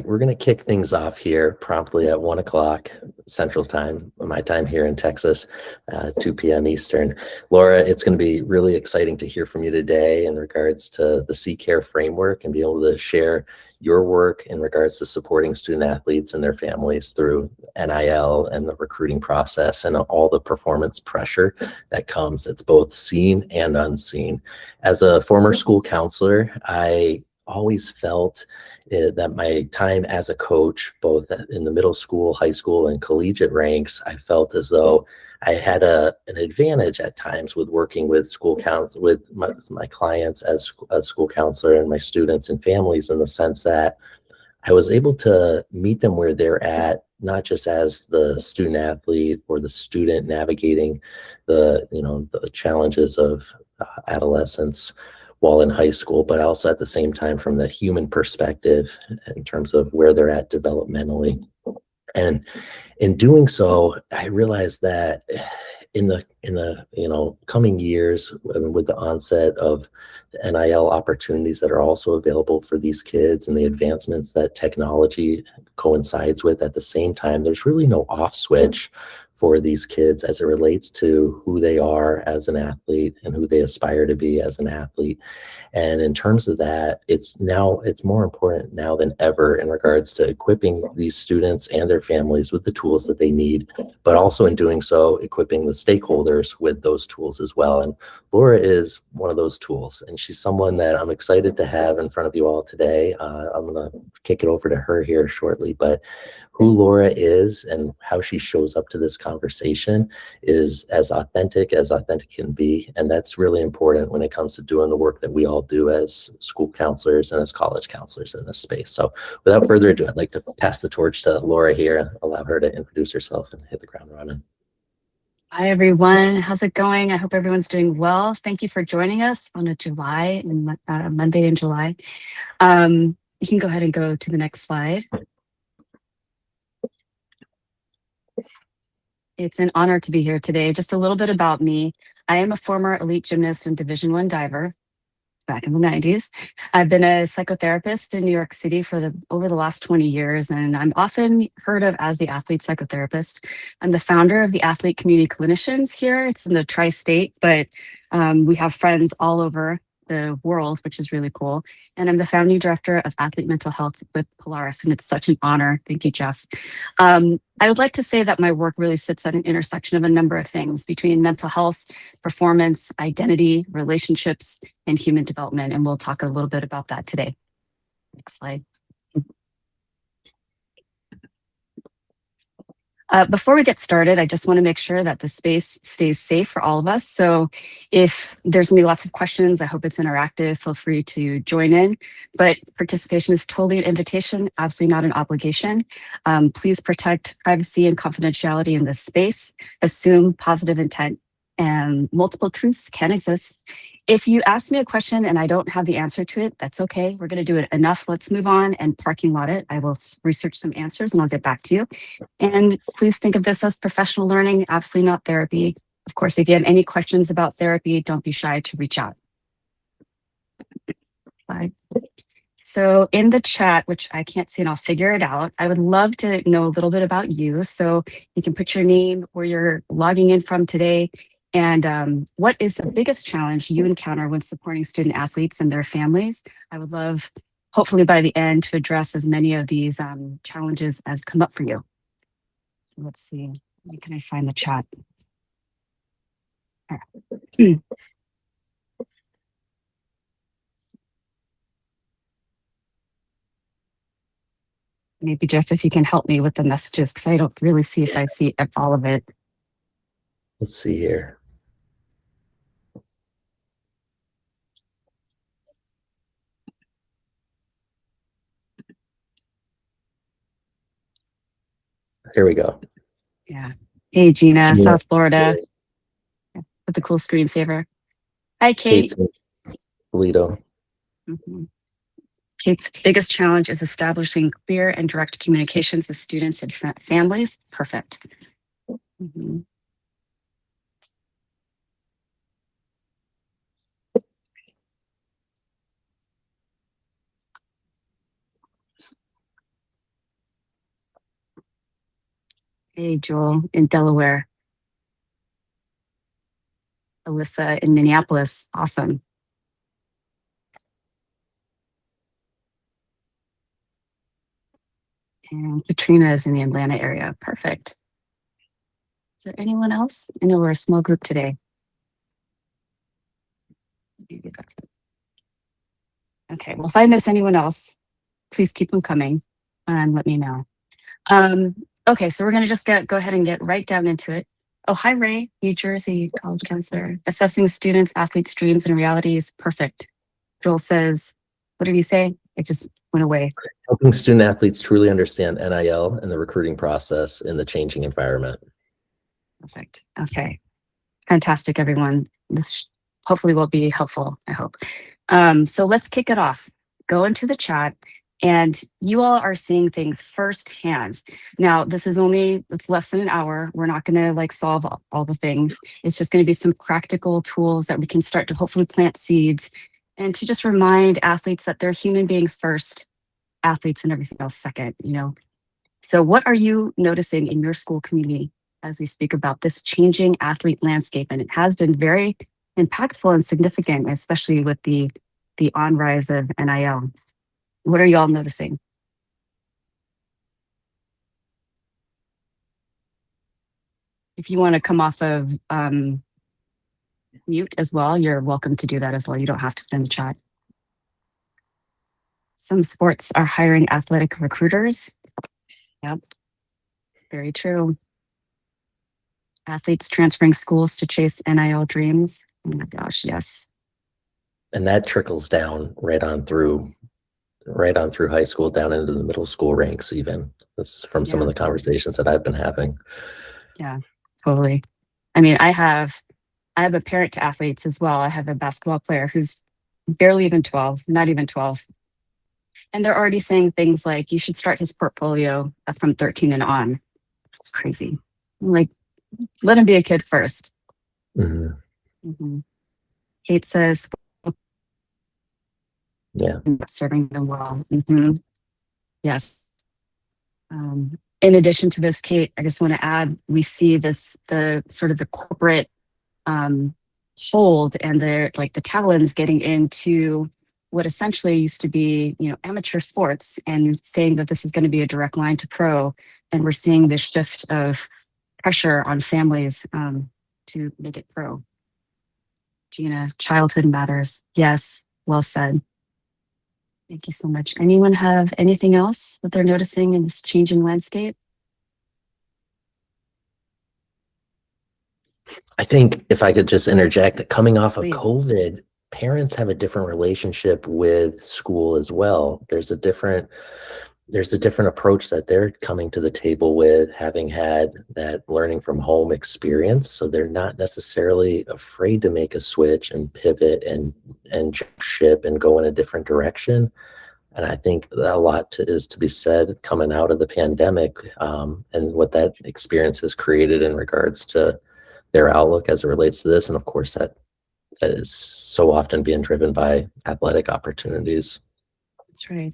we're gonna kick things off here promptly at 1 o'clock Central Time, my time here in Texas, 2 p.m. Eastern. Laura, it's going to be really exciting to hear from you today in regards to the C-Care framework and be able to share your work in regards to supporting student athletes and their families through NIL and the recruiting process and all the performance pressure that comes. It's both seen and unseen. As a former school counselor, I always felt that my time as a coach, both in the middle school, high school, and collegiate ranks, I felt as though I had an advantage at times with working with school counsel, with my clients as a school counselor and my students and families, in the sense that I was able to meet them where they're at, not just as the student athlete or the student navigating the challenges of adolescence while in high school, but also at the same time from the human perspective in terms of where they're at developmentally. And in doing so, I realized that in the coming years, with the onset of the NIL opportunities that are also available for these kids and the advancements that technology coincides with at the same time, there's really no off switch for these kids as it relates to who they are as an athlete and who they aspire to be as an athlete. And in terms of that, it's more important now than ever in regards to equipping these students and their families with the tools that they need, but also in doing so, equipping the stakeholders with those tools as well. And Laura is one of those tools, and she's someone that I'm excited to have in front of you all today. I'm going to kick it over to her here shortly, but who Laura is and how she shows up to this conversation is as authentic can be. And that's really important when it comes to doing the work that we all do as school counselors and as college counselors in this space. So without further ado, I'd like to pass the torch to Laura here and allow her to introduce herself and hit the ground running. Hi, everyone. How's it going? I hope everyone's doing well. Thank you for joining us on a Monday in July. You can go ahead and go to the next slide. It's an honor to be here today. Just a little bit about me. I am a former elite gymnast and Division I diver back in the 90s. I've been a psychotherapist in New York City for over the last 20 years, and I'm often heard of as the athlete psychotherapist. I'm the founder of the Athlete Community Clinicians here. It's in the tri-state, but we have friends all over the world, which is really cool. And I'm the founding director of Athlete Mental Health with Polaris, and it's such an honor. Thank you, Jeff. I would like to say that my work really sits at an intersection of a number of things between mental health, performance, identity, relationships, and human development. And we'll talk a little bit about that today. Next slide. Before we get started, I just want to make sure that the space stays safe for all of us. So if there's going to be lots of questions, I hope it's interactive. Feel free to join in. But participation is totally an invitation, absolutely not an obligation. Please protect privacy and confidentiality in this space. Assume positive intent, and multiple truths can exist. If you ask me a question and I don't have the answer to it, that's okay. We're going to do it enough. Let's move on and parking lot it. I will research some answers and I'll get back to you. And please think of this as professional learning, absolutely not therapy. Of course, if you have any questions about therapy, don't be shy to reach out. Slide. So in the chat, which I can't see and I'll figure it out, I would love to know a little bit about you. So you can put your name, where you're logging in from today, and what is the biggest challenge you encounter when supporting student athletes and their families. I would love, hopefully by the end, to address as many of these challenges as come up for you. So let's see, where can I find the chat? Maybe Jeff, if you can help me with the messages, because I don't really see if I see all of it. Let's see here. Here we go. Yeah. Hey, Gina, South Florida, with the cool screensaver. Hi, Kate. Toledo. Kate's biggest challenge is establishing clear and direct communications with students and families. Perfect. Hey, Joel in Delaware. Alyssa in Minneapolis. Awesome. And Katrina is in the Atlanta area. Perfect. Is there anyone else? I know we're a small group today. Maybe that's it. Okay, well, if I miss anyone else, please keep them coming and let me know. Okay, so we're gonna just go ahead and get right down into it. Oh, hi, Ray, New Jersey college counselor. Assessing students, athletes' dreams and realities. Perfect. Joel says, what did he say? It just went away. Helping student athletes truly understand NIL and the recruiting process in the changing environment. Perfect. Okay. Fantastic, everyone. This hopefully will be helpful, I hope. So let's kick it off. Go into the chat, and you all are seeing things firsthand. Now, it's less than an hour. We're not going to like solve all the things. It's just going to be some practical tools that we can start to hopefully plant seeds and to just remind athletes that they're human beings first, athletes and everything else second, you know. So what are you noticing in your school community as we speak about this changing athlete landscape? And it has been very impactful and significant, especially with the on rise of NIL. What are y'all noticing? If you want to come off of mute as well, you're welcome to do that as well. You don't have to put in the chat. Some sports are hiring athletic recruiters. Yep, very true. Athletes transferring schools to chase NIL dreams. Oh my gosh, yes. And that trickles down right on through high school, down into the middle school ranks even. That's from some of the conversations that I've been having. Yeah, totally. I mean, I have a parent to athletes as well. I have a basketball player who's barely even 12, not even 12. And they're already saying things like, you should start his portfolio from 13 and on. It's crazy. Like, let him be a kid first. Kate says, yeah, serving them well. Yes. In addition to this, Kate, I just want to add, we see the sort of the corporate hold and the talons getting into what essentially used to be, you know, amateur sports, and saying that this is going to be a direct line to pro. And we're seeing this shift of pressure on families to make it pro. Gina, childhood matters. Yes, well said. Thank you so much. Anyone have anything else that they're noticing in this changing landscape? I think if I could just interject, coming off of Please. COVID, parents have a different relationship with school as well. There's a different approach that they're coming to the table with, having had that learning from home experience. So they're not necessarily afraid to make a switch and pivot and ship and go in a different direction. And I think a lot is to be said coming out of the pandemic, and what that experience has created in regards to their outlook as it relates to this. And of course, that is so often being driven by athletic opportunities. That's right.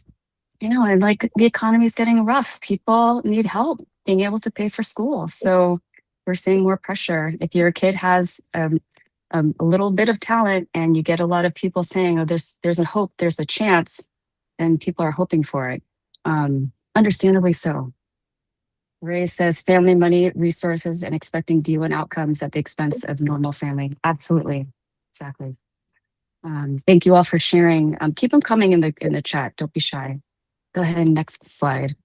You know, and like the economy is getting rough. People need help being able to pay for school. So we're seeing more pressure. If your kid has a little bit of talent and you get a lot of people saying, oh, there's a hope, there's a chance, then people are hoping for it. Understandably so. Ray says family money, resources, and expecting D1 outcomes at the expense of normal family. Absolutely. Exactly. Thank you all for sharing. Keep them coming in the chat. Don't be shy. Go ahead and next slide.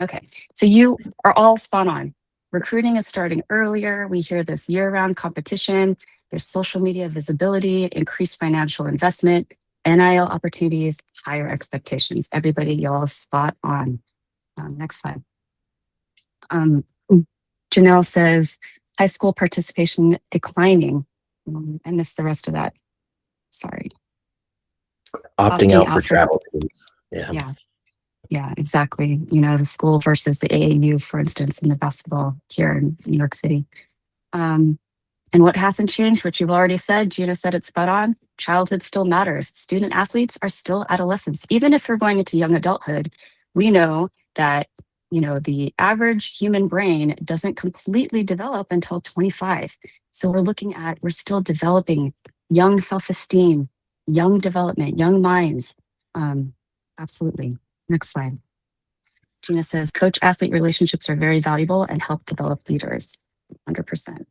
Okay, so you are all spot on. Recruiting is starting earlier. We hear this year-round competition. There's social media visibility, increased financial investment, NIL opportunities, higher expectations. Everybody, y'all spot on. Next slide. Janelle says, high school participation declining. I missed the rest of that. Sorry. Opting out for travel. Yeah, exactly. You know, the school versus the AAU, for instance, in the basketball here in New York City. And what hasn't changed, which you've already said, Gina said it spot on, childhood still matters. Student athletes are still adolescents. Even if we're going into young adulthood, we know that the average human brain doesn't completely develop until 25. So we're still developing young self-esteem, young development, young minds. Absolutely. Next slide. Gina says, coach-athlete relationships are very valuable and help develop leaders. 100%.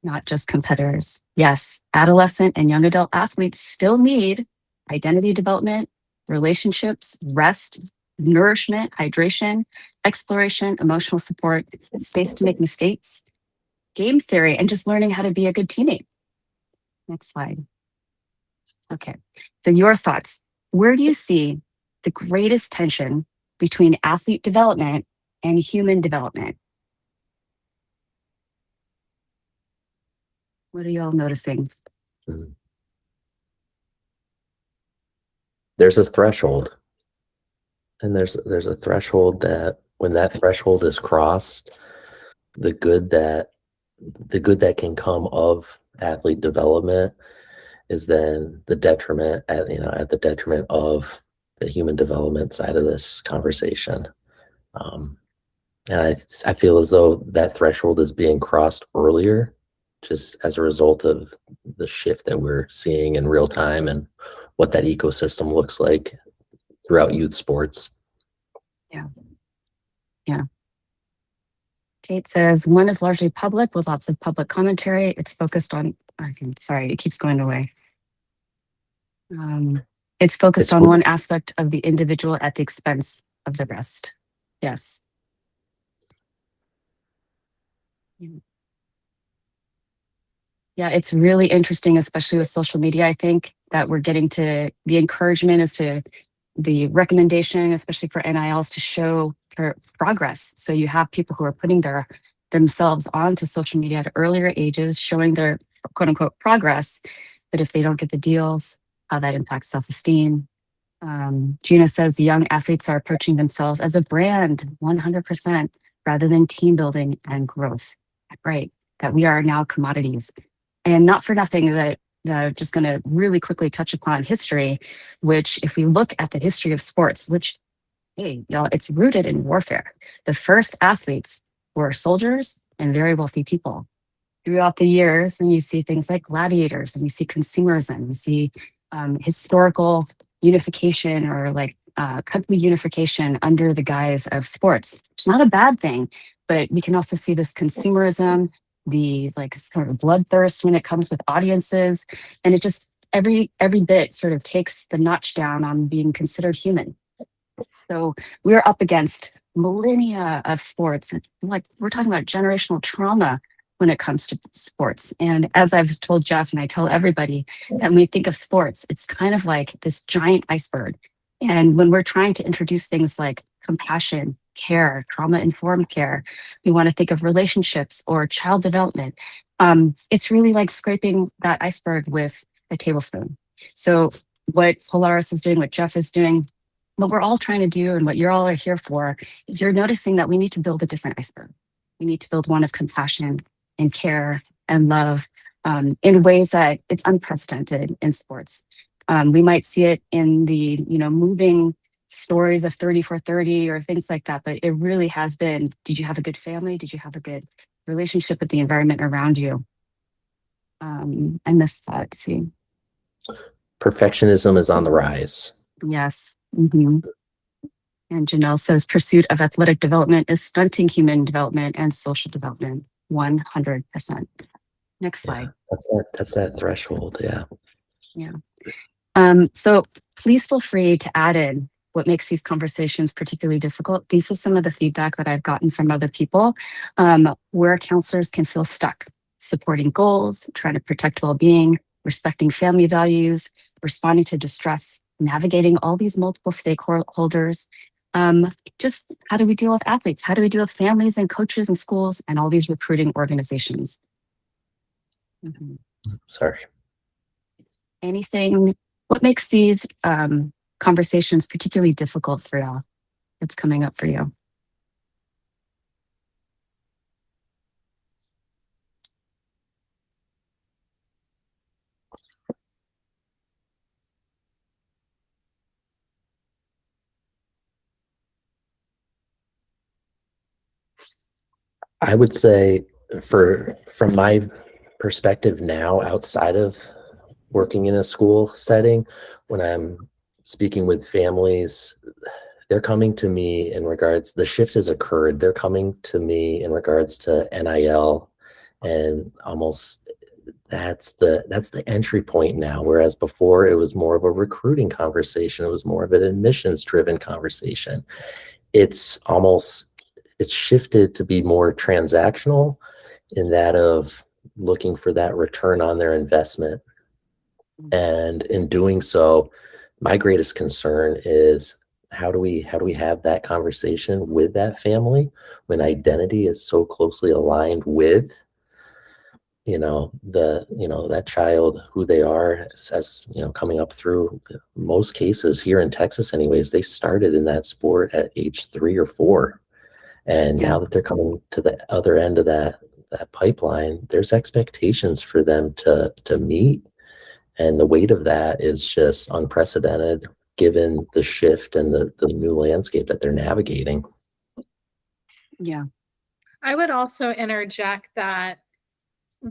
Not just competitors. Yes, adolescent and young adult athletes still need identity development, relationships, rest, nourishment, hydration, exploration, emotional support, space to make mistakes, game theory, and just learning how to be a good teammate. Next slide. Okay, so your thoughts. Where do you see the greatest tension between athlete development and human development? What are y'all noticing? Mhm. There's a threshold, and there's a threshold that when that threshold is crossed, the good that can come of athlete development is then the detriment at the detriment of the human development side of this conversation. And I feel as though that threshold is being crossed earlier, just as a result of the shift that we're seeing in real time and what that ecosystem looks like throughout youth sports. Yeah. Yeah. Kate says, one is largely public with lots of public commentary. It's focused on, sorry, it keeps going away. It's focused on one aspect of the individual at the expense of the rest. Yes. Yeah, it's really interesting, especially with social media. I think that we're getting to the encouragement as to the recommendation, especially for NILs, to show for progress. So you have people who are putting themselves onto social media at earlier ages, showing their quote unquote progress. But if they don't get the deals, how that impacts self-esteem. Gina says the young athletes are approaching themselves as a brand 100% rather than team building and growth. Right. That we are now commodities. And not for nothing that just going to really quickly touch upon history, which if we look at the history of sports, which, hey, y'all, it's rooted in warfare. The first athletes were soldiers and very wealthy people. Throughout the years, and you see things like gladiators, and you see consumerism, you see historical unification or like country unification under the guise of sports. It's not a bad thing, but we can also see this consumerism, the like sort of bloodthirst when it comes with audiences, and it just every bit sort of takes the notch down on being considered human. So we're up against millennia of sports, and like we're talking about generational trauma when it comes to sports. And as I've told Jeff, and I tell everybody, that when we think of sports, it's kind of like this giant iceberg. And when we're trying to introduce things like compassion, care, trauma-informed care, we want to think of relationships or child development. It's really like scraping that iceberg with a tablespoon. So what Polaris is doing, what Jeff is doing, what we're all trying to do and what you're all are here for is you're noticing that we need to build a different iceberg. We need to build one of compassion and care and love in ways that it's unprecedented in sports. We might see it in the moving stories of 30 for 30 or things like that, but it really has been, did you have a good family? Did you have a good relationship with the environment around you? I missed that, see. Perfectionism is on the rise. Yes. Mm-hmm. And Janelle says pursuit of athletic development is stunting human development and social development. 100%. Next slide. That's that threshold. Yeah. Yeah. So please feel free to add in what makes these conversations particularly difficult. These are some of the feedback that I've gotten from other people where counselors can feel stuck supporting goals, trying to protect well-being, respecting family values, responding to distress, navigating all these multiple stakeholders. Just how do we deal with athletes? How do we deal with families and coaches and schools and all these recruiting organizations? Sorry. Anything, what makes these conversations particularly difficult for y'all? What's coming up for you? I would say from my perspective now, outside of working in a school setting, when I'm speaking with families, they're coming to me in regards, the shift has occurred. They're coming to me in regards to NIL, and almost that's the entry point now. Whereas before it was more of a recruiting conversation. It was more of an admissions driven conversation. It's almost, it's shifted to be more transactional in that of looking for that return on their investment. And in doing so, my greatest concern is how do we have that conversation with that family when identity is so closely aligned with that child, who they are, as coming up through most cases here in Texas anyways, they started in that sport at age 3 or 4. And Yeah. now that they're coming to the other end of that pipeline, there's expectations for them to meet. And the weight of that is just unprecedented given the shift and the new landscape that they're navigating. Yeah. I would also interject that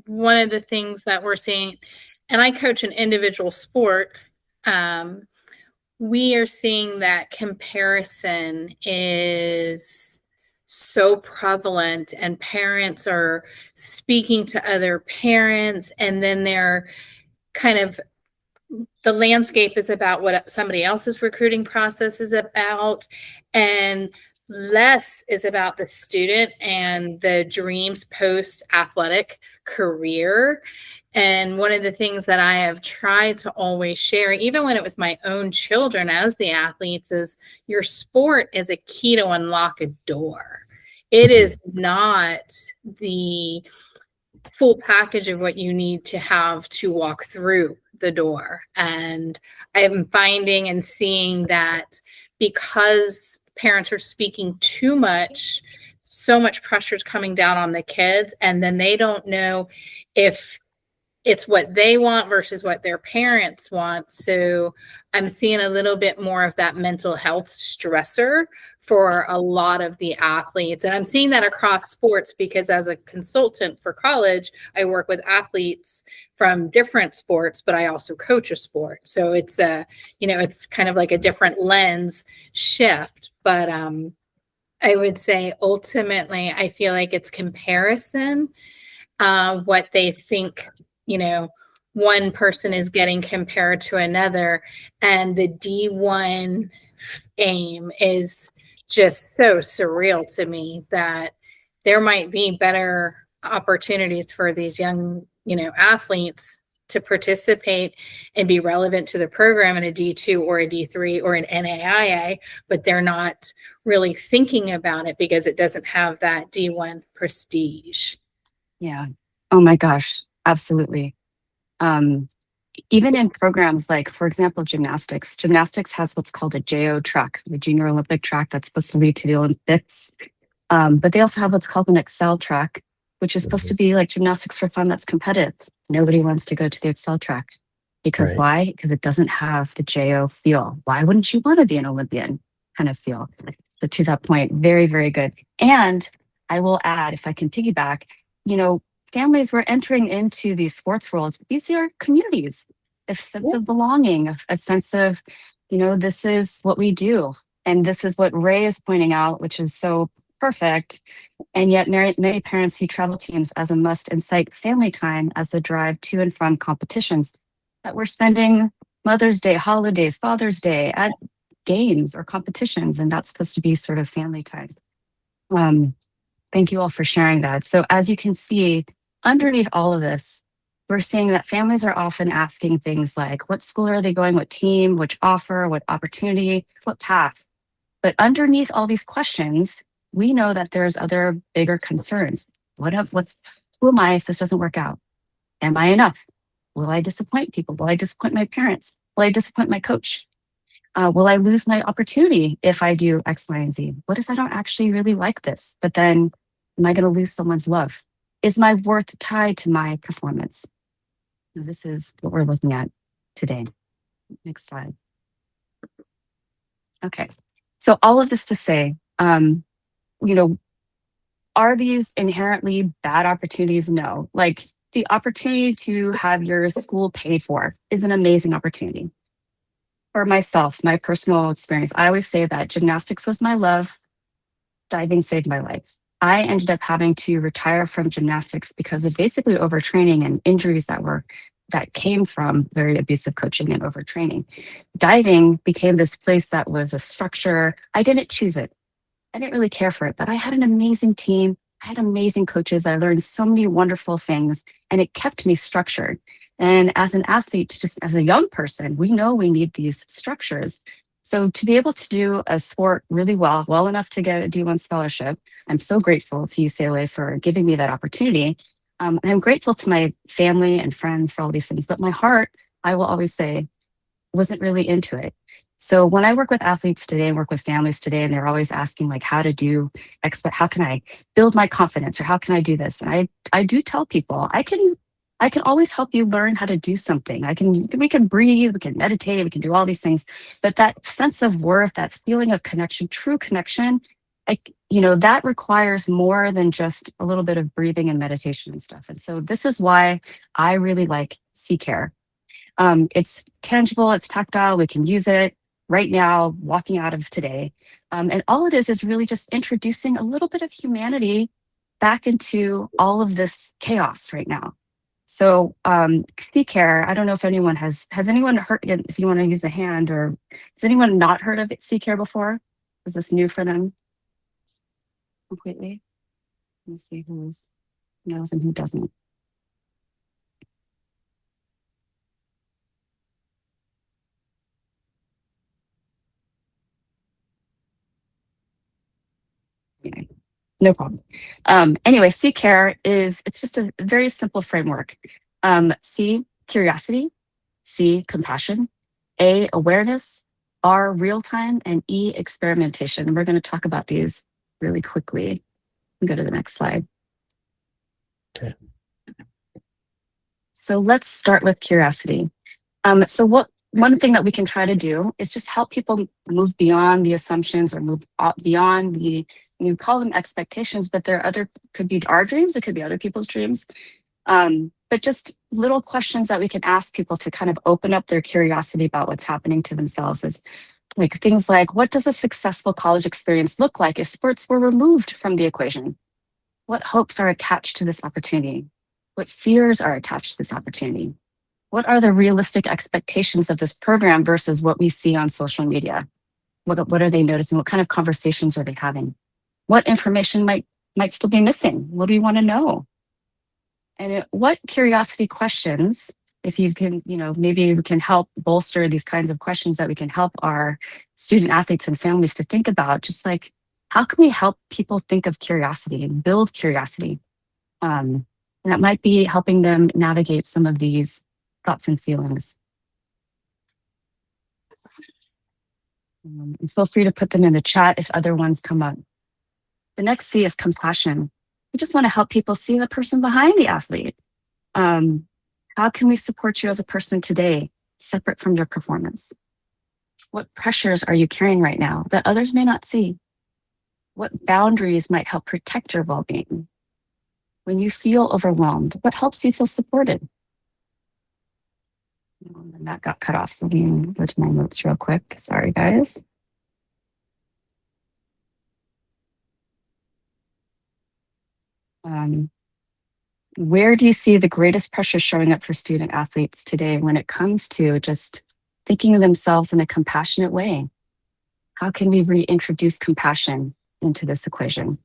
one of the things that we're seeing, and I coach an individual sport, we are seeing that comparison is so prevalent, and parents are speaking to other parents, and then they're kind of, the landscape is about what somebody else's recruiting process is about, and less is about the student and the dreams post athletic career. And one of the things that I have tried to always share, even when it was my own children as the athletes, is your sport is a key to unlock a door. It is not the full package of what you need to have to walk through the door. And I'm finding and seeing that because parents are speaking too much, so much pressure is coming down on the kids, and then they don't know if it's what they want versus what their parents want. So I'm seeing a little bit more of that mental health stressor for a lot of the athletes. And I'm seeing that across sports because as a consultant for college, I work with athletes from different sports, but I also coach a sport. So it's it's kind of like a different lens shift. But I would say ultimately, I feel like it's comparison, what they think, one person is getting compared to another. And the D1 aim is just so surreal to me that there might be better opportunities for these young, athletes to participate and be relevant to the program in a D2 or a D3 or an NAIA, but they're not really thinking about it because it doesn't have that D1 prestige. Yeah. Oh my gosh. Absolutely. Even in programs like, for example, gymnastics has what's called a JO track, the Junior Olympic track that's supposed to lead to the Olympics. But they also have what's called an Excel track, which is supposed to be like gymnastics for fun that's competitive. Nobody wants to go to the Excel track. Because why? Because it doesn't have the JO feel. Why wouldn't you want to be an Olympian kind of feel? So to that point, very, very good. And I will add, if I can piggyback, families were entering into these sports worlds. These are communities, a sense of belonging, a sense of, this is what we do. And this is what Ray is pointing out, which is so perfect. And yet many parents see travel teams as a must and cite family time as the drive to and from competitions that we're spending Mother's Day, holidays, Father's Day at games or competitions. And that's supposed to be sort of family time. Thank you all for sharing that. So as you can see, underneath all of this, we're seeing that families are often asking things like, what school are they going, what team, which offer, what opportunity, what path? But underneath all these questions, we know that there's other bigger concerns. Who am I if this doesn't work out? Am I enough? Will I disappoint people? Will I disappoint my parents? Will I disappoint my coach? Will I lose my opportunity if I do X, Y, and Z? What if I don't actually really like this? But then am I going to lose someone's love? Is my worth tied to my performance? Now, this is what we're looking at today. Next slide. Okay. So all of this to say, are these inherently bad opportunities? No. Like the opportunity to have your school paid for is an amazing opportunity. For myself, my personal experience, I always say that gymnastics was my love, diving saved my life. I ended up having to retire from gymnastics because of basically overtraining and injuries that came from very abusive coaching and overtraining. Diving became this place that was a structure. I didn't choose it. I didn't really care for it, but I had an amazing team. I had amazing coaches. I learned so many wonderful things, and it kept me structured. And as an athlete, just as a young person, we know we need these structures. So to be able to do a sport really well enough to get a D1 scholarship, I'm so grateful to UCLA for giving me that opportunity. And I'm grateful to my family and friends for all these things, but my heart, I will always say, wasn't really into it. So when I work with athletes today and work with families today, and they're always asking like how can I build my confidence, or how can I do this? And I do tell people I can always help you learn how to do something. We can breathe, we can meditate, we can do all these things. But that sense of worth, that feeling of connection, true connection, that requires more than just a little bit of breathing and meditation and stuff. And so this is why I really like C-Care. It's tangible, it's tactile, we can use it right now, walking out of today. And all it is really just introducing a little bit of humanity back into all of this chaos right now. So C-Care, I don't know if anyone has anyone heard, if you want to use a hand, or has anyone not heard of C-Care before? Is this new for them completely? Let's see who knows and who doesn't. Yeah, no problem. Anyway, C-Care it's just a very simple framework. C, curiosity. C, compassion. A, awareness. R, real time. And E, experimentation. And we're going to talk about these really quickly. Go to the next slide. Okay. So let's start with curiosity. One thing that we can try to do is just help people move beyond the assumptions, or move beyond you call them expectations, but could be our dreams, it could be other people's dreams. But just little questions that we can ask people to kind of open up their curiosity about what's happening to themselves is like things like, what does a successful college experience look like if sports were removed from the equation? What hopes are attached to this opportunity? What fears are attached to this opportunity? What are the realistic expectations of this program versus what we see on social media? What are they noticing? What kind of conversations are they having? What information might still be missing? What do we want to know? And what curiosity questions, if you can, maybe we can help bolster these kinds of questions that we can help our student athletes and families to think about, just like, how can we help people think of curiosity and build curiosity? And that might be helping them navigate some of these thoughts and feelings. And feel free to put them in the chat if other ones come up. The next C is compassion. We just want to help people see the person behind the athlete. How can we support you as a person today, separate from your performance? What pressures are you carrying right now that others may not see? What boundaries might help protect your well-being? When you feel overwhelmed, what helps you feel supported? And that got cut off, so we can go to my notes real quick. Sorry, guys. Where do you see the greatest pressure showing up for student athletes today when it comes to just thinking of themselves in a compassionate way? How can we reintroduce compassion into this equation?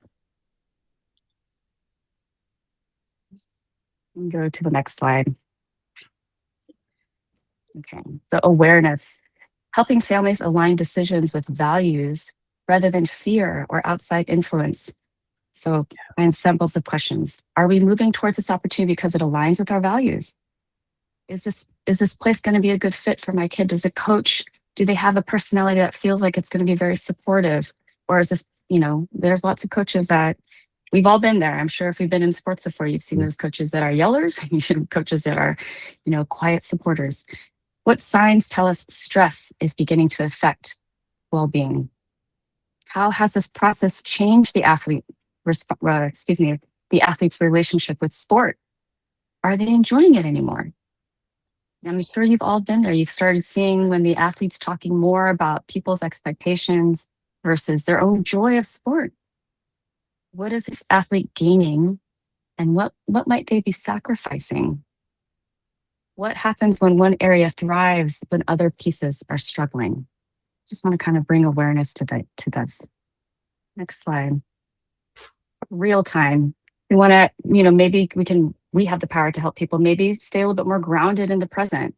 Go to the next slide. Okay, so awareness, helping families align decisions with values rather than fear or outside influence. So find samples of questions. Are we moving towards this opportunity because it aligns with our values? Is this place going to be a good fit for my kid? Does the coach, do they have a personality that feels like it's going to be very supportive? Or is this, there's lots of coaches that we've all been there. I'm sure if you've been in sports before, you've seen those coaches that are yellers, and coaches that are, quiet supporters. What signs tell us stress is beginning to affect well-being? How has this process changed the athlete the athlete's relationship with sport. Are they enjoying it anymore? I'm sure you've all been there. You've started seeing when the athlete's talking more about people's expectations versus their own joy of sport. What is this athlete gaining, and what might they be sacrificing? What happens when one area thrives when other pieces are struggling? Just want to kind of bring awareness to this. Next slide. Real time. We want to, maybe we have the power to help people maybe stay a little bit more grounded in the present.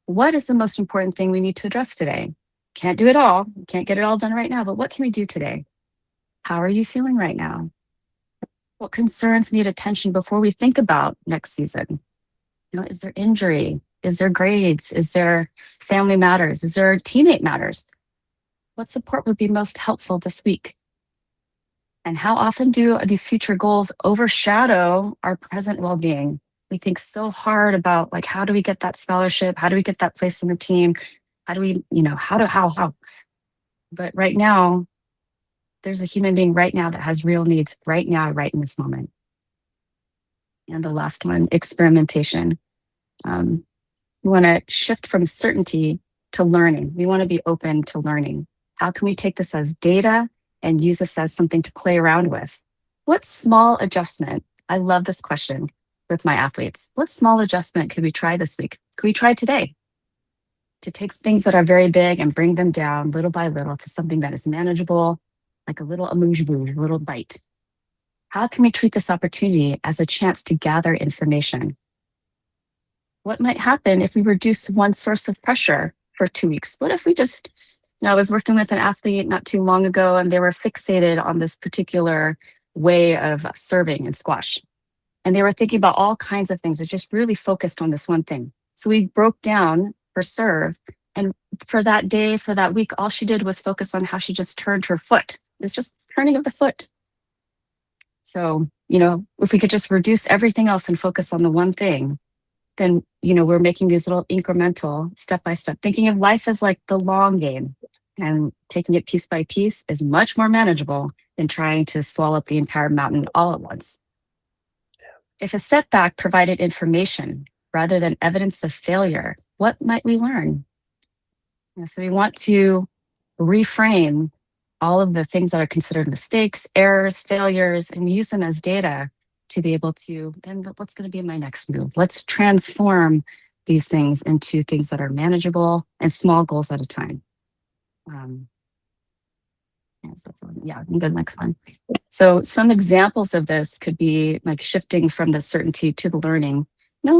What is the most important thing we need to address today? Can't do it all. Can't get it all done right now, but what can we do today? How are you feeling right now? What concerns need attention before we think about next season? Is there injury? Is there grades? Is there family matters? Is there teammate matters? What support would be most helpful this week? And how often do these future goals overshadow our present well-being? We think so hard about how do we get that scholarship? How do we get that place in the team? How do we, how? But right now, there's a human being right now that has real needs right now, right in this moment. And the last one, experimentation. We want to shift from certainty to learning. We want to be open to learning. How can we take this as data and use this as something to play around with? What small adjustment? I love this question with my athletes. What small adjustment could we try this week? Could we try today? To take things that are very big and bring them down little by little to something that is manageable, like a little amuse-bouche, a little bite. How can we treat this opportunity as a chance to gather information? What might happen if we reduce one source of pressure for 2 weeks? What if we just, I was working with an athlete not too long ago, and they were fixated on this particular way of serving in squash. And they were thinking about all kinds of things, but just really focused on this one thing. So we broke down her serve. And for that day, for that week, all she did was focus on how she just turned her foot. It's just turning of the foot. So, if we could just reduce everything else and focus on the one thing, then, we're making these little incremental step-by-step, thinking of life as like the long game, and taking it piece by piece is much more manageable than trying to swallow up the entire mountain all at once. If a setback provided information rather than evidence of failure, what might we learn? So we want to reframe all of the things that are considered mistakes, errors, failures, and use them as data to be able to, then what's going to be my next move? Let's transform these things into things that are manageable and small goals at a time. The next one. So some examples of this could be like shifting from the certainty to the learning.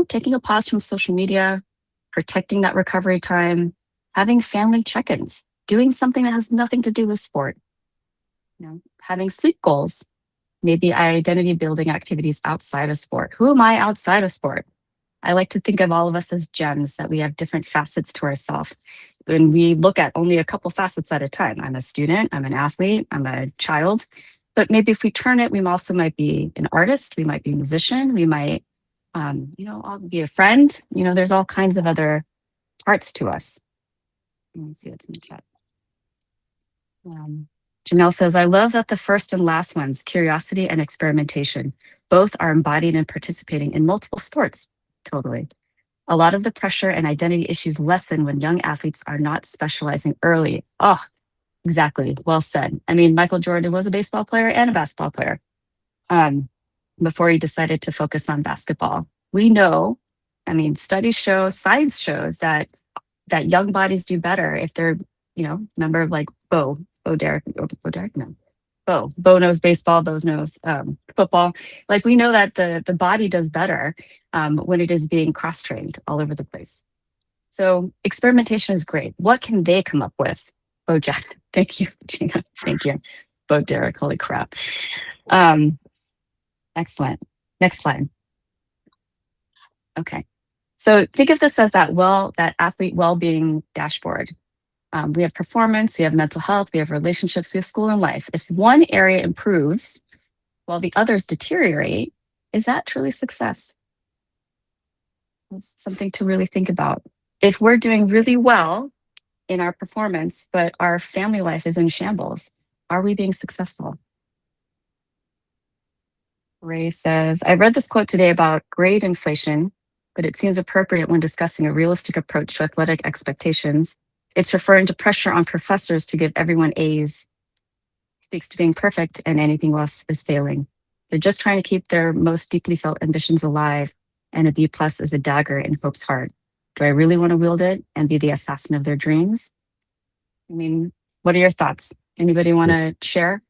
Taking a pause from social media, protecting that recovery time, having family check-ins, doing something that has nothing to do with sport. Having sleep goals, maybe identity building activities outside of sport. Who am I outside of sport? I like to think of all of us as gems, that we have different facets to ourselves. When we look at only a couple facets at a time. I'm a student, I'm an athlete, I'm a child. But maybe if we turn it, we also might be an artist, we might be a musician, we might, I'll be a friend. There's all kinds of other parts to us. Let me see what's in the chat. Janelle says, I love that the first and last ones, curiosity and experimentation, both are embodied and participating in multiple sports. Totally. A lot of the pressure and identity issues lessen when young athletes are not specializing early. Oh, exactly. Well said. I mean, Michael Jordan was a baseball player and a basketball player before he decided to focus on basketball. We know, studies show, science shows that young bodies do better if they're, remember like Bo knows baseball, Bo knows football. Like we know that the body does better when it is being cross-trained all over the place. So experimentation is great. What can they come up with? Bo Jack, thank you, Gina. Thank you. Bo Derek, holy crap. Excellent. Next slide. Okay. So think of this as that athlete well-being dashboard. We have performance, we have mental health, we have relationships, we have school and life. If one area improves while the others deteriorate, is that truly success? It's something to really think about. If we're doing really well in our performance, but our family life is in shambles, are we being successful? Ray says, I read this quote today about grade inflation, but it seems appropriate when discussing a realistic approach to athletic expectations. It's referring to pressure on professors to give everyone A's. Speaks to being perfect, and anything less is failing. They're just trying to keep their most deeply felt ambitions alive, and a B plus is a dagger in Hope's heart. Do I really want to wield it and be the assassin of their dreams? I mean, what are your thoughts? Anybody want to share?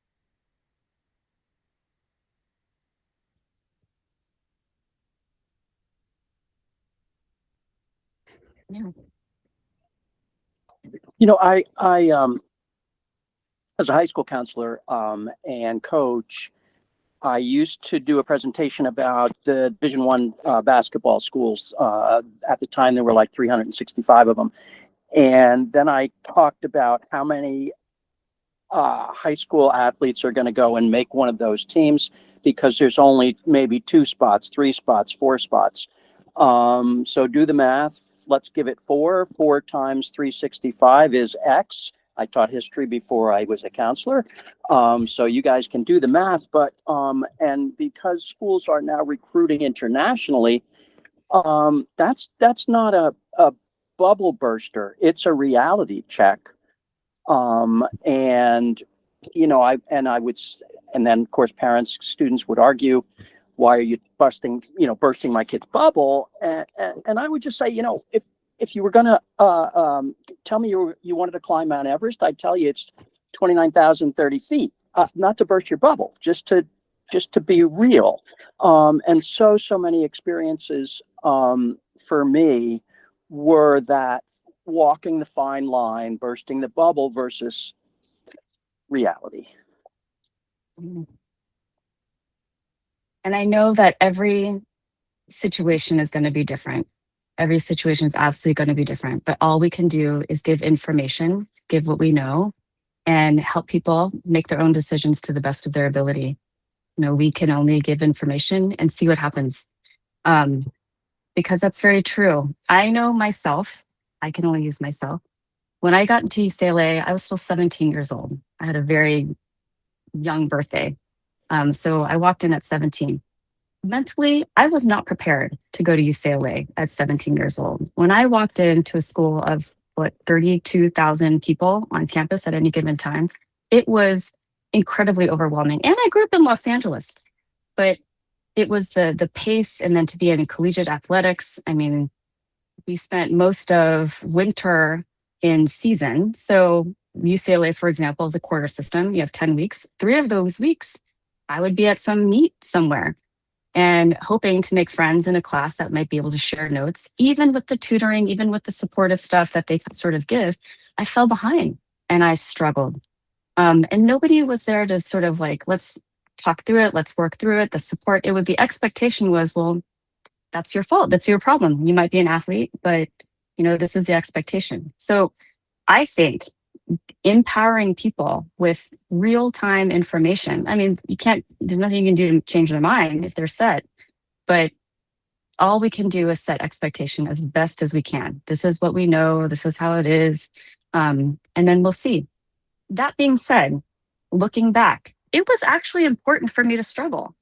Yeah. You know, as a high school counselor and coach, I used to do a presentation about the Division One basketball schools. At the time, there were like 365 of them. And then I talked about how many high school athletes are going to go and make one of those teams, because there's only maybe 2 spots, 3 spots, 4 spots. So do the math. Let's give it 4. 4 times 365 is X. I taught history before I was a counselor. So you guys can do the math, but, and because schools are now recruiting internationally, that's not a bubble burster. It's a reality check. And, you know, and then of course, parents, students would argue, why are you bursting my kid's bubble? And I would just say, you know, if you were going to tell me you wanted to climb Mount Everest, I'd tell you it's 29,030 feet, not to burst your bubble, just to be real. And so many experiences for me were that walking the fine line, bursting the bubble versus reality. And I know that every situation is going to be different. Every situation is absolutely going to be different, but all we can do is give information, give what we know, and help people make their own decisions to the best of their ability. You know, we can only give information and see what happens. Because that's very true. I know myself, I can only use myself. When I got into UCLA, I was still 17 years old. I had a very young birthday. So I walked in at 17. Mentally, I was not prepared to go to UCLA at 17 years old. When I walked into a school of 32,000 people on campus at any given time, it was incredibly overwhelming. And I grew up in Los Angeles, but it was the pace, and then to be in collegiate athletics. I mean, we spent most of winter in season. So UCLA, for example, is a quarter system. You have 10 weeks. 3 of those weeks, I would be at some meet somewhere and hoping to make friends in a class that might be able to share notes. Even with the tutoring, even with the supportive stuff that they sort of give, I fell behind and I struggled. And nobody was there to sort of like, let's talk through it, let's work through it. The support, the expectation was, well, that's your fault. That's your problem. You might be an athlete, but this is the expectation. So I think empowering people with real-time information. I mean, there's nothing you can do to change their mind if they're set, but all we can do is set expectation as best as we can. This is what we know. This is how it is. And then we'll see. That being said, looking back, it was actually important for me to struggle.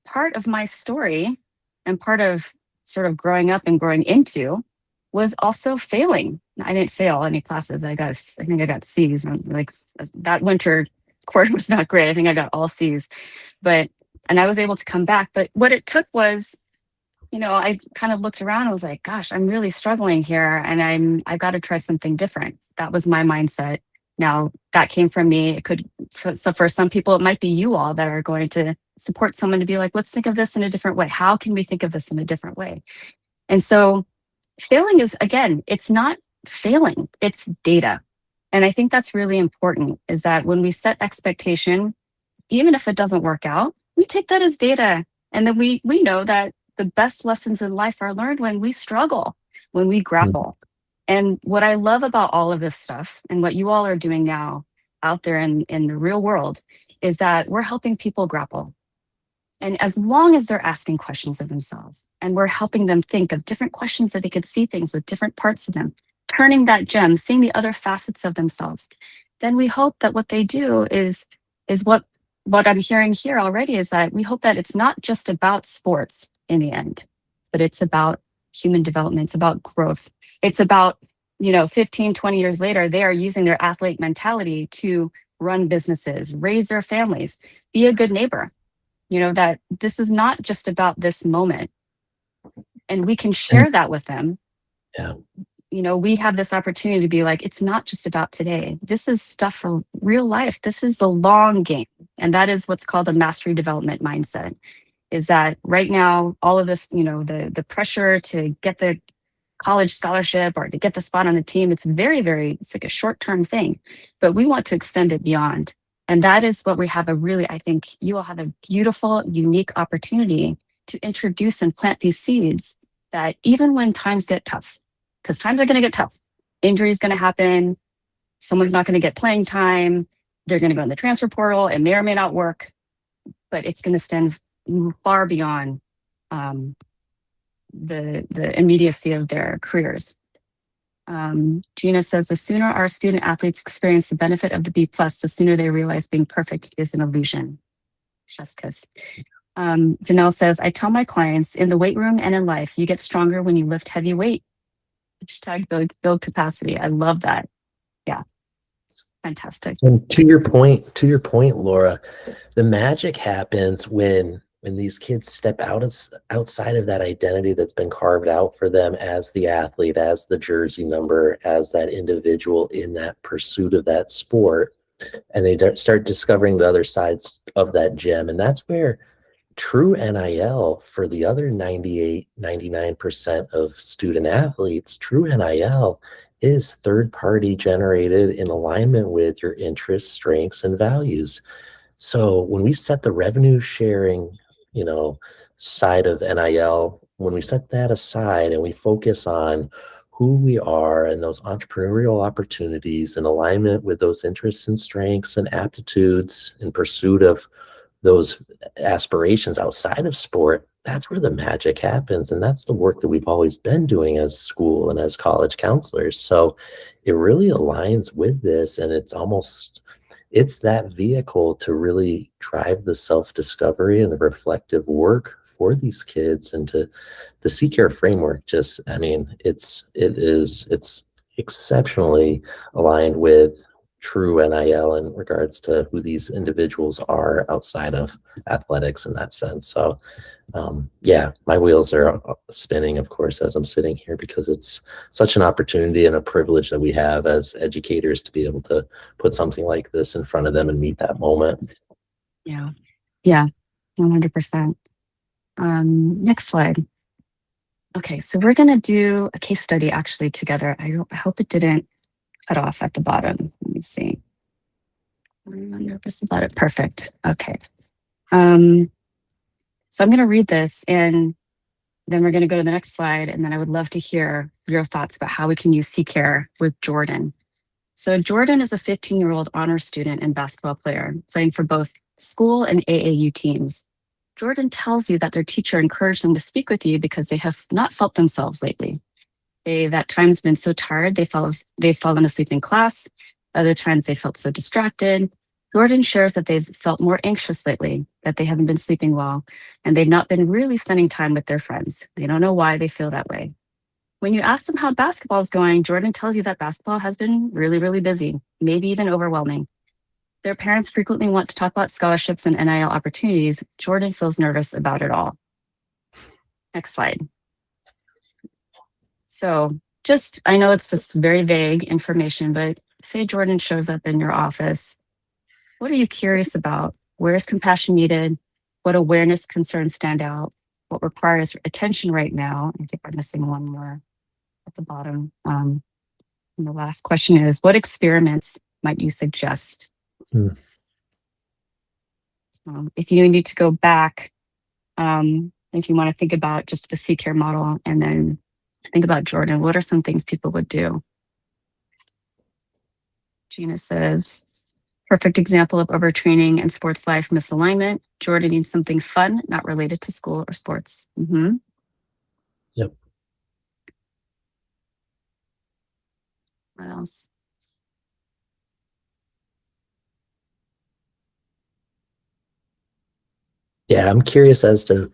Part of my story and part of sort of growing up and growing into was also failing. I didn't fail any classes. I think I got C's. Like that winter course was not great. I think I got all C's, and I was able to come back. But what it took was, I kind of looked around and was like, gosh, I'm really struggling here, and I've got to try something different. That was my mindset. Now that came from me. So for some people, it might be you all that are going to support someone to be like, let's think of this in a different way. How can we think of this in a different way? And so failing is, again, it's not failing, it's data. And I think that's really important, is that when we set expectation, even if it doesn't work out, we take that as data. And then we know that the best lessons in life are learned when we struggle, when we grapple. And what I love about all of this stuff and what you all are doing now out there in the real world is that we're helping people grapple. And as long as they're asking questions of themselves and we're helping them think of different questions that they could see things with different parts of them, turning that gem, seeing the other facets of themselves, then we hope that what they do is what what I'm hearing here already is that we hope that it's not just about sports in the end, but it's about human development. It's about growth. It's about, 15, 20 years later, they are using their athlete mentality to run businesses, raise their families, be a good neighbor. That this is not just about this moment. And we can share that with them. Yeah. We have this opportunity to be like, it's not just about today. This is stuff for real life. This is the long game. And that is what's called a mastery development mindset, is that right now, all of this, the pressure to get the college scholarship or to get the spot on the team, it's very, very, it's like a short-term thing, but we want to extend it beyond. And that is what we have I think you all have a beautiful, unique opportunity to introduce and plant these seeds that even when times get tough, because times are going to get tough, injury is going to happen, someone's not going to get playing time, they're going to go in the transfer portal, it may or may not work, but it's going to extend far beyond the immediacy of their careers. Gina says, the sooner our student athletes experience the benefit of the B+, the sooner they realize being perfect is an illusion. Chef's kiss. Janelle says, I tell my clients in the weight room and in life, you get stronger when you lift heavy weight. Hashtag build capacity. I love that. Yeah. Fantastic. And to your point, Laura, the magic happens when these kids step outside of that identity that's been carved out for them as the athlete, as the jersey number, as that individual in that pursuit of that sport, and they start discovering the other sides of that gem. And that's where true NIL for the other 98, 99% of student athletes, true NIL is third-party generated in alignment with your interests, strengths, and values. So when we set the revenue sharing, side of NIL, when we set that aside and we focus on who we are and those entrepreneurial opportunities in alignment with those interests and strengths and aptitudes in pursuit of those aspirations outside of sport, that's where the magic happens. And that's the work that we've always been doing as school and as college counselors. So it really aligns with this, and it's that vehicle to really drive the self-discovery and the reflective work for these kids. And to the CCARE framework, it's exceptionally aligned with true NIL in regards to who these individuals are outside of athletics in that sense. So my wheels are spinning, of course, as I'm sitting here, because it's such an opportunity and a privilege that we have as educators to be able to put something like this in front of them and meet that moment. Yeah, 100%. Next slide. Okay, so we're going to do a case study actually together. I hope it didn't cut off at the bottom. Let me see. I'm nervous about it. Perfect. Okay. So I'm going to read this, and then we're going to go to the next slide. And then I would love to hear your thoughts about how we can use CCARE with Jordan. So Jordan is a 15-year-old honor student and basketball player playing for both school and AAU teams. Jordan tells you that their teacher encouraged them to speak with you because they have not felt themselves lately. They've at times been so tired they've fallen asleep in class. Other times they felt so distracted. Jordan shares that they've felt more anxious lately, that they haven't been sleeping well, and they've not been really spending time with their friends. They don't know why they feel that way. When you ask them how basketball is going, Jordan tells you that basketball has been really, really busy, maybe even overwhelming. Their parents frequently want to talk about scholarships and NIL opportunities. Jordan feels nervous about it all. Next slide. So I know it's just very vague information, but say Jordan shows up in your office. What are you curious about? Where is compassion needed? What awareness concerns stand out? What requires attention right now? I think we're missing one more at the bottom. And the last question is, what experiments might you suggest? If you need to go back, if you want to think about just the CCARE model and then think about Jordan, what are some things people would do? Gina says, perfect example of overtraining and sports life misalignment. Jordan needs something fun, not related to school or sports. Yep. What else? Yeah, I'm curious as to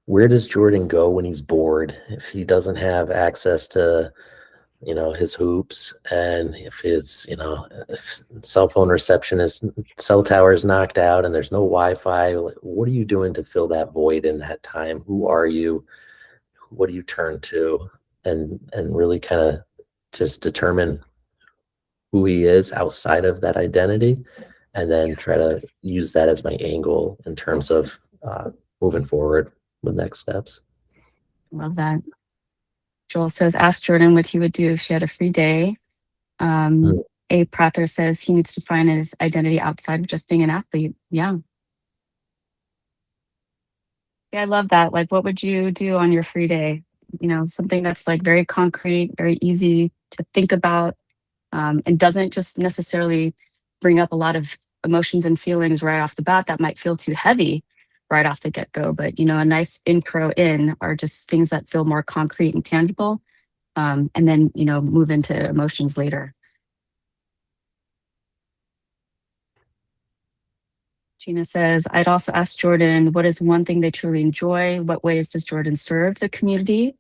where does Jordan go when he's bored? If he doesn't have access to, his hoops, and if it's, if cell phone reception is cell tower is knocked out and there's no Wi-Fi, what are you doing to fill that void in that time? Who are you? What do you turn to? And really kind of just determine who he is outside of that identity, and then try to use that as my angle in terms of moving forward with next steps. Love that. Joel says, ask Jordan what he would do if she had a free day. A Prather says he needs to find his identity outside of just being an athlete. Yeah. Yeah, I love that. Like, what would you do on your free day? Something that's like very concrete, very easy to think about, and doesn't just necessarily bring up a lot of emotions and feelings right off the bat that might feel too heavy right off the get-go. But, a nice intro in are just things that feel more concrete and tangible, and then, move into emotions later. Gina says, I'd also ask Jordan, what is one thing they truly enjoy? What ways does Jordan serve the community?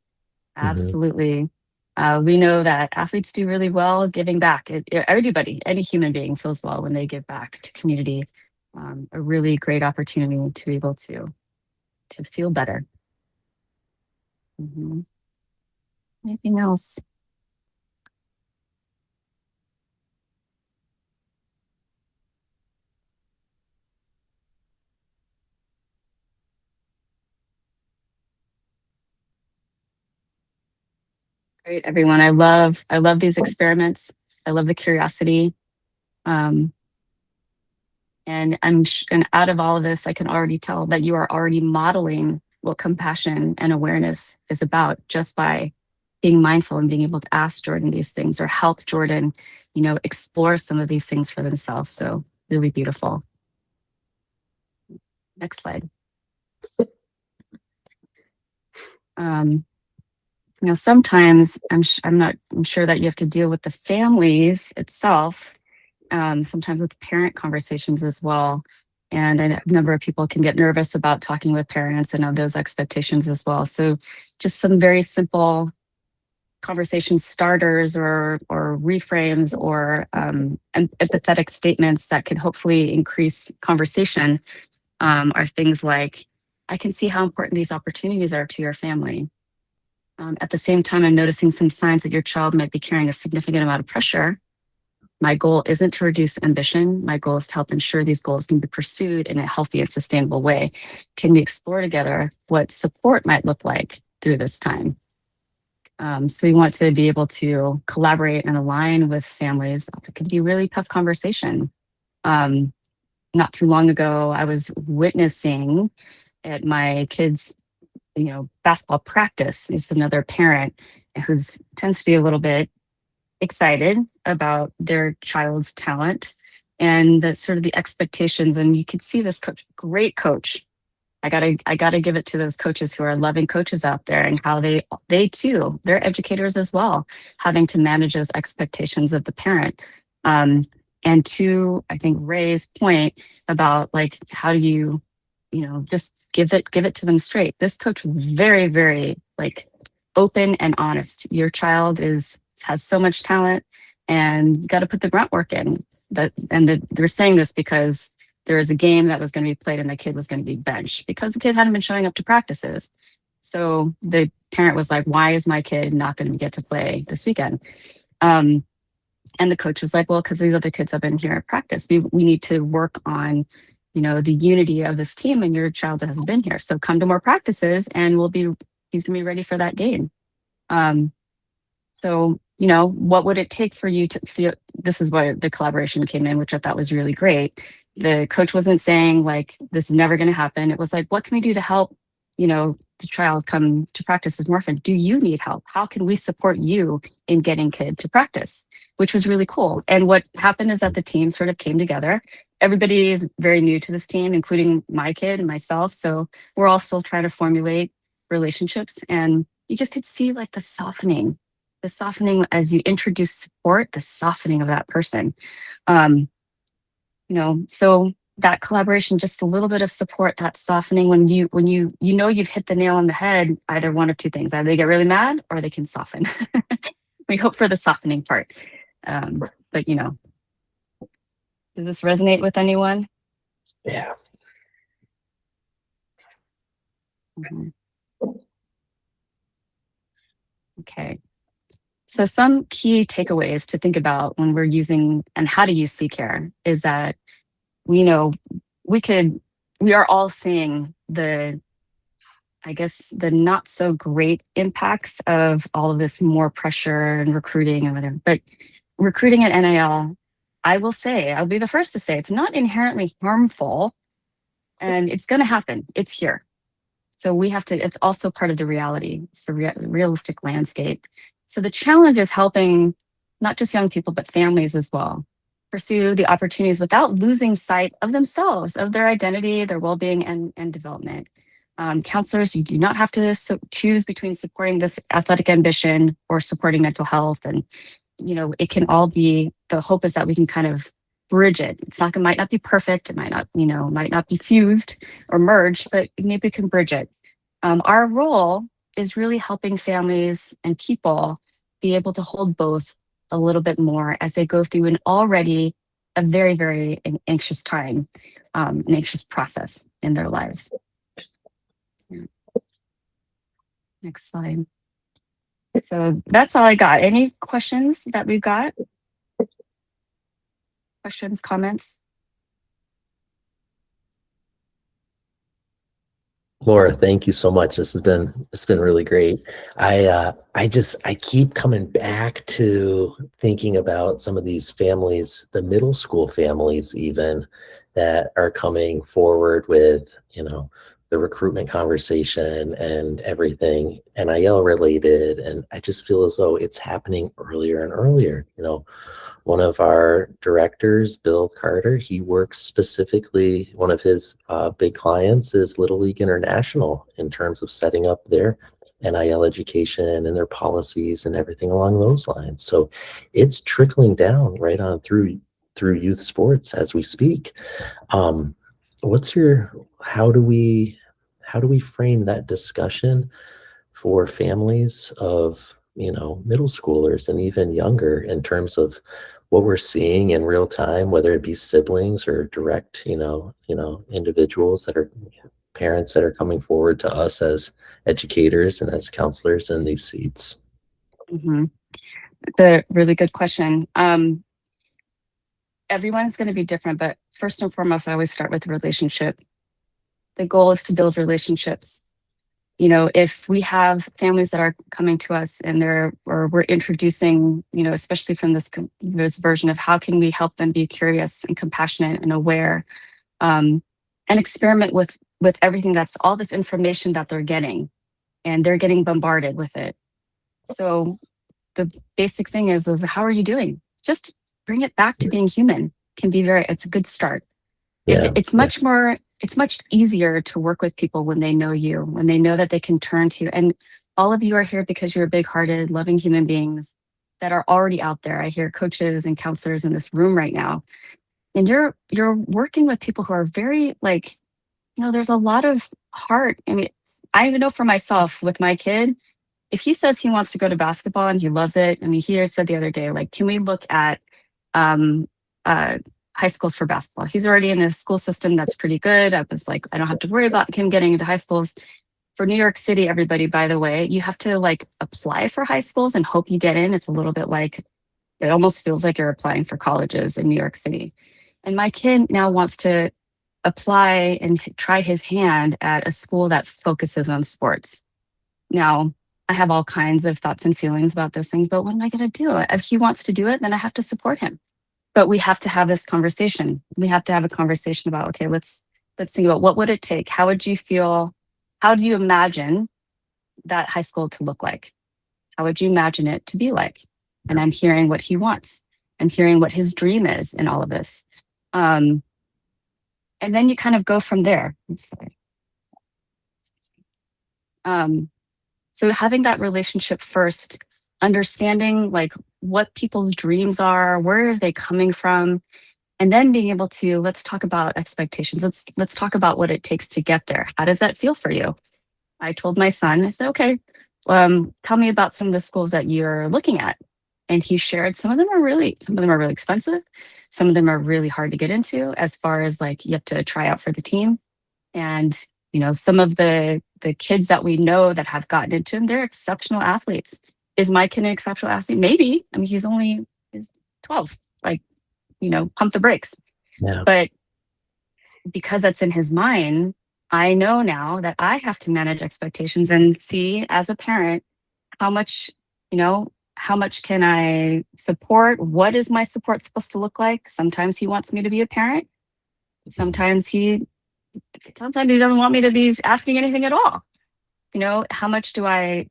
Absolutely. We know that athletes do really well giving back. Everybody, any human being feels well when they give back to community. A really great opportunity to be able to feel better. Anything else? Great, everyone. I love these experiments. I love the curiosity. And out of all of this, I can already tell that you are already modeling what compassion and awareness is about just by being mindful and being able to ask Jordan these things or help Jordan, explore some of these things for themselves. So really beautiful. Next slide. Sometimes I'm sure that you have to deal with the families itself, sometimes with parent conversations as well. And a number of people can get nervous about talking with parents and of those expectations as well. So just some very simple conversation starters or reframes or empathetic statements that can hopefully increase conversation are things like, I can see how important these opportunities are to your family. At the same time, I'm noticing some signs that your child might be carrying a significant amount of pressure. My goal isn't to reduce ambition. My goal is to help ensure these goals can be pursued in a healthy and sustainable way. Can we explore together what support might look like through this time? So we want to be able to collaborate and align with families. It can be a really tough conversation. Not too long ago, I was witnessing at my kids' basketball practice. There's another parent who tends to be a little bit excited about their child's talent and the sort of the expectations. And you could see this coach, great coach. I gotta give it to those coaches who are loving coaches out there and how they too, they're educators as well, having to manage those expectations of the parent. And to, I think, Ray's point about like, how do you, just give it to them straight. This coach was very, very like open and honest. Your child has so much talent and you got to put the grunt work in. They're saying this because there was a game that was going to be played and the kid was going to be benched because the kid hadn't been showing up to practices. So the parent was like, why is my kid not going to get to play this weekend? And the coach was like, well, because these other kids have been here at practice. We need to work on the unity of this team, and your child hasn't been here. So come to more practices and he's gonna be ready for that game. So, what would it take for you to feel, this is where the collaboration came in, which I thought was really great. The coach wasn't saying like, this is never gonna happen. It was like, what can we do to help, the child come to practice more often? Do you need help? How can we support you in getting kid to practice? Which was really cool. And what happened is that the team sort of came together. Everybody is very new to this team, including my kid and myself. So we're all still trying to formulate relationships. And you just could see like the softening as you introduce support, the softening of that person. So that collaboration, just a little bit of support, that softening when you know you've hit the nail on the head, either one of two things, either they get really mad or they can soften. We hope for the softening part. But does this resonate with anyone? Yeah. Mhm. Okay. So some key takeaways to think about when we're using and how to use C-Care is that we know we are all seeing the not so great impacts of all of this more pressure and recruiting and whatever. But recruiting at NIL, I'll be the first to say it's not inherently harmful, and it's going to happen. It's here. So it's also part of the reality. It's the realistic landscape. So the challenge is helping not just young people, but families as well, pursue the opportunities without losing sight of themselves, of their identity, their well-being, and development. Counselors, you do not have to choose between supporting this athletic ambition or supporting mental health. And, it can all be, the hope is that we can kind of bridge it. Might not be perfect. It might not be fused or merged, but maybe we can bridge it. Our role is really helping families and people be able to hold both a little bit more as they go through a very, very anxious time, an anxious process in their lives. Yeah. Next slide. So that's all I got. Any questions that we've got? Questions, comments? Laura, thank you so much. It's been really great. I keep coming back to thinking about some of these families, the middle school families even, that are coming forward with, the recruitment conversation and everything NIL related. And I just feel as though it's happening earlier and earlier. One of our directors, Bill Carter, he works specifically, one of his big clients is Little League International in terms of setting up their NIL education and their policies and everything along those lines. So it's trickling down right on through youth sports as we speak. How do we frame that discussion for families of middle schoolers and even younger in terms of what we're seeing in real time, whether it be siblings or direct individuals that are parents that are coming forward to us as educators and as counselors in these seats? Mm-hmm. It's a really good question. Everyone's going to be different, but first and foremost, I always start with the relationship. The goal is to build relationships. If we have families that are coming to us and we're introducing, especially from this version of how can we help them be curious and compassionate and aware, and experiment with everything, that's all this information that they're getting, and they're getting bombarded with it. So the basic thing is how are you doing? Just bring it back to being human. It's a good start. Yeah. It's much easier to work with people when they know you, when they know that they can turn to you. And all of you are here because you're big-hearted, loving human beings that are already out there. I hear coaches and counselors in this room right now. And you're working with people who are very there's a lot of heart. I mean, I even know for myself with my kid, if he says he wants to go to basketball and he loves it, I mean, he said the other day, can we look at high schools for basketball? He's already in a school system that's pretty good. I was like, I don't have to worry about him getting into high schools. For New York City, everybody, by the way, you have to apply for high schools and hope you get in. It's a little bit it almost feels like you're applying for colleges in New York City. And my kid now wants to apply and try his hand at a school that focuses on sports. Now, I have all kinds of thoughts and feelings about those things, but what am I going to do? If he wants to do it, then I have to support him. But we have to have this conversation. We have to have a conversation about, okay, let's think about what would it take? How would you feel? How do you imagine that high school to look like? How would you imagine it to be like? And I'm hearing what he wants. I'm hearing what his dream is in all of this. And then you kind of go from there. I'm sorry. So having that relationship first, understanding what people's dreams are, where are they coming from, And then being able to, let's talk about expectations. Let's talk about what it takes to get there. How does that feel for you? I told my son, I said, okay, tell me about some of the schools that you're looking at. And he shared some of them are really expensive. Some of them are really hard to get into, as far as like you have to try out for the team. And some of the kids that we know that have gotten into them, they're exceptional athletes. Is my kid an exceptional athlete? Maybe. I mean, he's 12. Like, pump the brakes. Yeah. But because that's in his mind, I know now that I have to manage expectations and see, as a parent, how much can I support? What is my support supposed to look like? Sometimes he wants me to be a parent. Sometimes he doesn't want me to be asking anything at all. How much do I,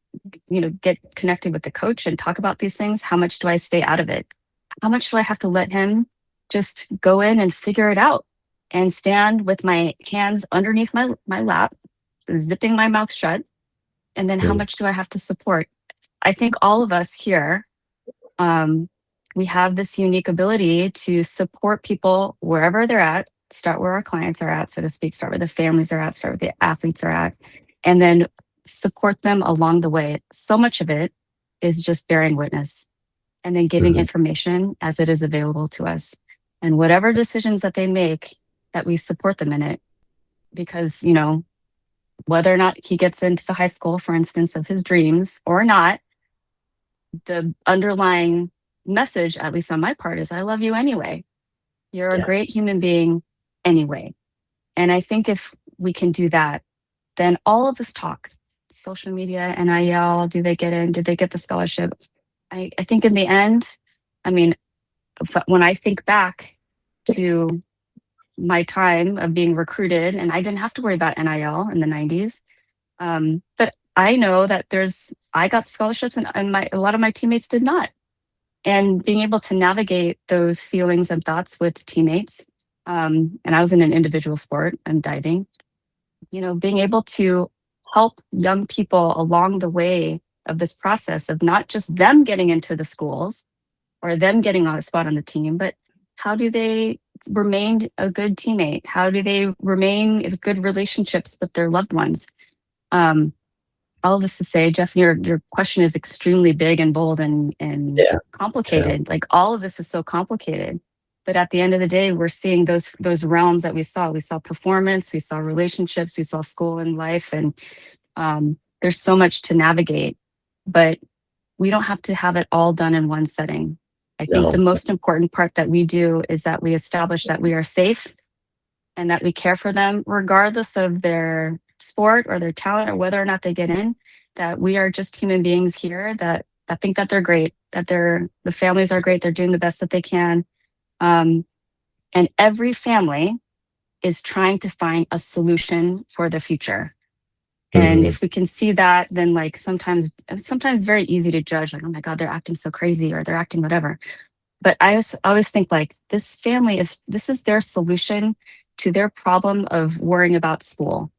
get connected with the coach and talk about these things? How much do I stay out of it? How much do I have to let him just go in and figure it out and stand with my hands underneath my lap, zipping my mouth shut? And then how much do I have to support? I think all of us here, we have this unique ability to support people wherever they're at, start where our clients are at, so to speak, start where the families are at, start where the athletes are at, and then support them along the way. So much of it is just bearing witness and then giving information as it is available to us. And whatever decisions that they make, that we support them in it. Because, whether or not he gets into the high school, for instance, of his dreams or not, the underlying message, at least on my part, is I love you anyway. You're a great human being anyway. And I think if we can do that, then all of this talk, social media, NIL, do they get in? Did they get the scholarship? I think in the end, I mean, when I think back to my time of being recruited, and I didn't have to worry about NIL in the 90s. But I know that I got scholarships and a lot of my teammates did not. And being able to navigate those feelings and thoughts with teammates, and I was in an individual sport, I'm diving, being able to help young people along the way of this process of not just them getting into the schools or them getting on a spot on the team, but how do they remain a good teammate? How do they remain in good relationships with their loved ones? All of this to say, Jeff, your question is extremely big and bold and complicated. Yeah. Like, all of this is so complicated. But at the end of the day, we're seeing those realms that we saw. We saw performance, we saw relationships, we saw school and life, and there's so much to navigate. But we don't have to have it all done in one setting. I think the most important part that we do is that we establish that we are safe and that we care for them, regardless of their sport or their talent or whether or not they get in, that we are just human beings here that think that they're great, that the families are great, they're doing the best that they can. And every family is trying to find a solution for the future. And if we can see that, then like sometimes very easy to judge, like, oh my God, they're acting so crazy or they're acting whatever. But I always think like this family this is their solution to their problem of worrying about school.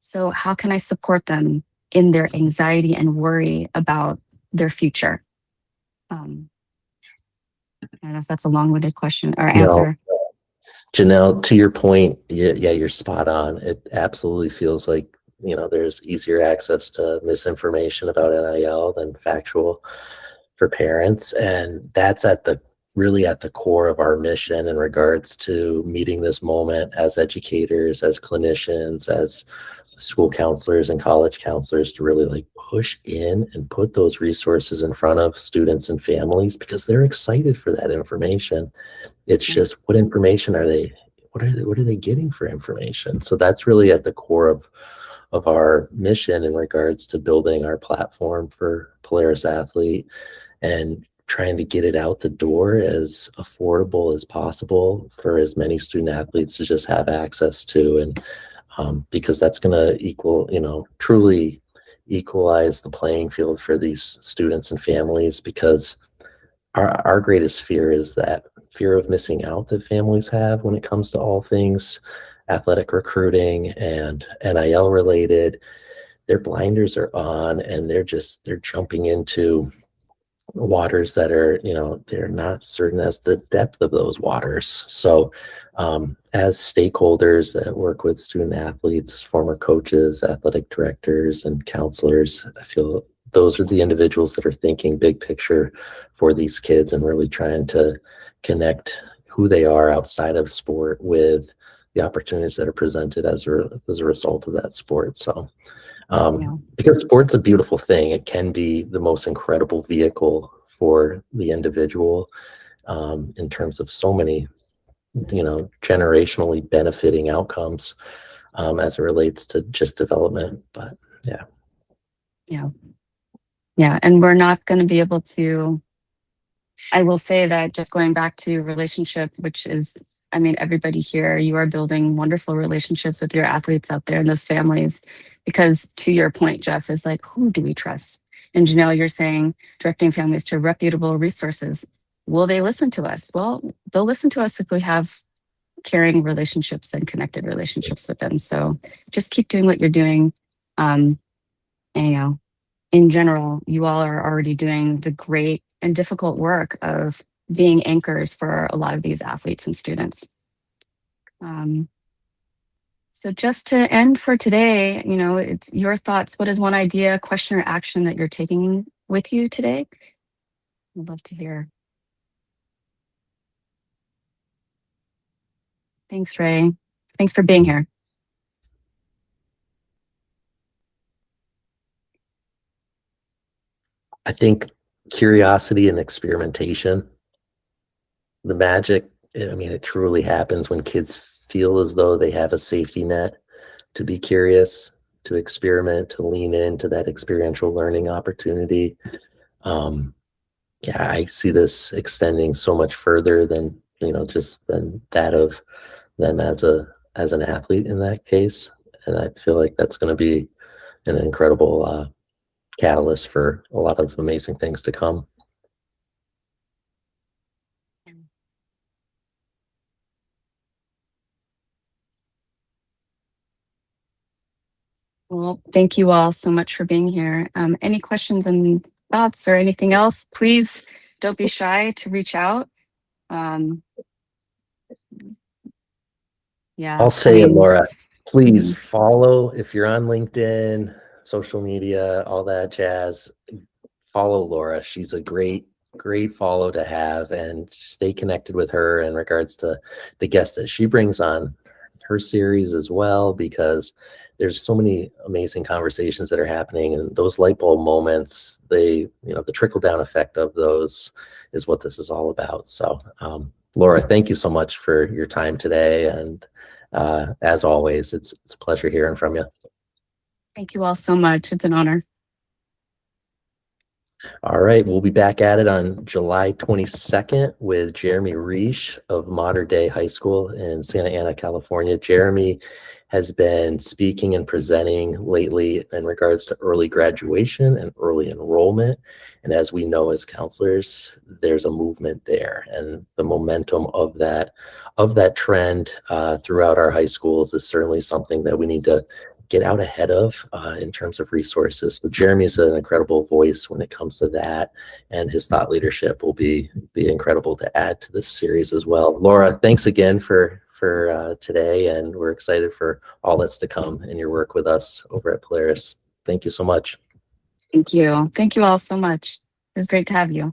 So how can I support them in their anxiety and worry about their future? I don't know if that's a long-winded question or answer. No. Janelle, to your point, yeah, you're spot on. It absolutely feels like, there's easier access to misinformation about NIL than factual for parents. And that's really at the core of our mission in regards to meeting this moment as educators, as clinicians, as school counselors and college counselors, to really like push in and put those resources in front of students and families, because they're excited for that information. It's just, what information are they, what are they getting for information? So that's really at the core of our mission in regards to building our platform for Polaris Athlete and trying to get it out the door as affordable as possible for as many student athletes to just have access to. And because that's going to truly equalize the playing field for these students and families, because our greatest fear is that fear of missing out that families have when it comes to all things athletic recruiting and NIL related. Their blinders are on and they're jumping into waters that are, they're not certain as the depth of those waters. So as stakeholders that work with student athletes, former coaches, athletic directors, and counselors, I feel those are the individuals that are thinking big picture for these kids and really trying to connect who they are outside of sport with the opportunities that are presented as a result of that sport. So because sport's a beautiful thing, it can be the most incredible vehicle for the individual in terms of so many, generationally benefiting outcomes as it relates to just development. But yeah, and we're not going to be able to. I will say that just going back to relationship, which is, I mean, everybody here, you are building wonderful relationships with your athletes out there and those families, because to your point, Jeff, is like, who do we trust? And Janelle, you're saying directing families to reputable resources. Will they listen to us? Well, they'll listen to us if we have caring relationships and connected relationships with them. So just keep doing what you're doing. And, in general, you all are already doing the great and difficult work of being anchors for a lot of these athletes and students. So just to end for today, it's your thoughts. What is one idea, question, or action that you're taking with you today? I'd love to hear. Thanks, Ray. Thanks for being here. I think curiosity and experimentation, the magic, it truly happens when kids feel as though they have a safety net to be curious, to experiment, to lean into that experiential learning opportunity. I see this extending so much further than, just than that of them as an athlete in that case. And I feel like that's going to be an incredible catalyst for a lot of amazing things to come. Well, thank you all so much for being here. Any questions and thoughts or anything else, please don't be shy to reach out. I'll say it, Laura, please follow, if you're on LinkedIn, social media, all that jazz, follow Laura. She's a great follow to have, and stay connected with her in regards to the guests that she brings on her series as well, because there's so many amazing conversations that are happening, and those light bulb moments, the trickle down effect of those is what this is all about. So Laura, thank you so much for your time today, and as always, it's a pleasure hearing from you. Thank you all so much. It's an honor. All right, we'll be back at it on July 22nd with Jeremy Reish of Mater Dei High School in Santa Ana, California. Jeremy has been speaking and presenting lately in regards to early graduation and early enrollment. And as we know as counselors, there's a movement there, and the momentum of that trend throughout our high schools is certainly something that we need to get out ahead of in terms of resources. So Jeremy is an incredible voice when it comes to that, and his thought leadership will be incredible to add to this series as well. Laura, thanks again for today, and we're excited for all that's to come in your work with us over at Polaris. Thank you so much. Thank you. Thank you all so much. It was great to have you.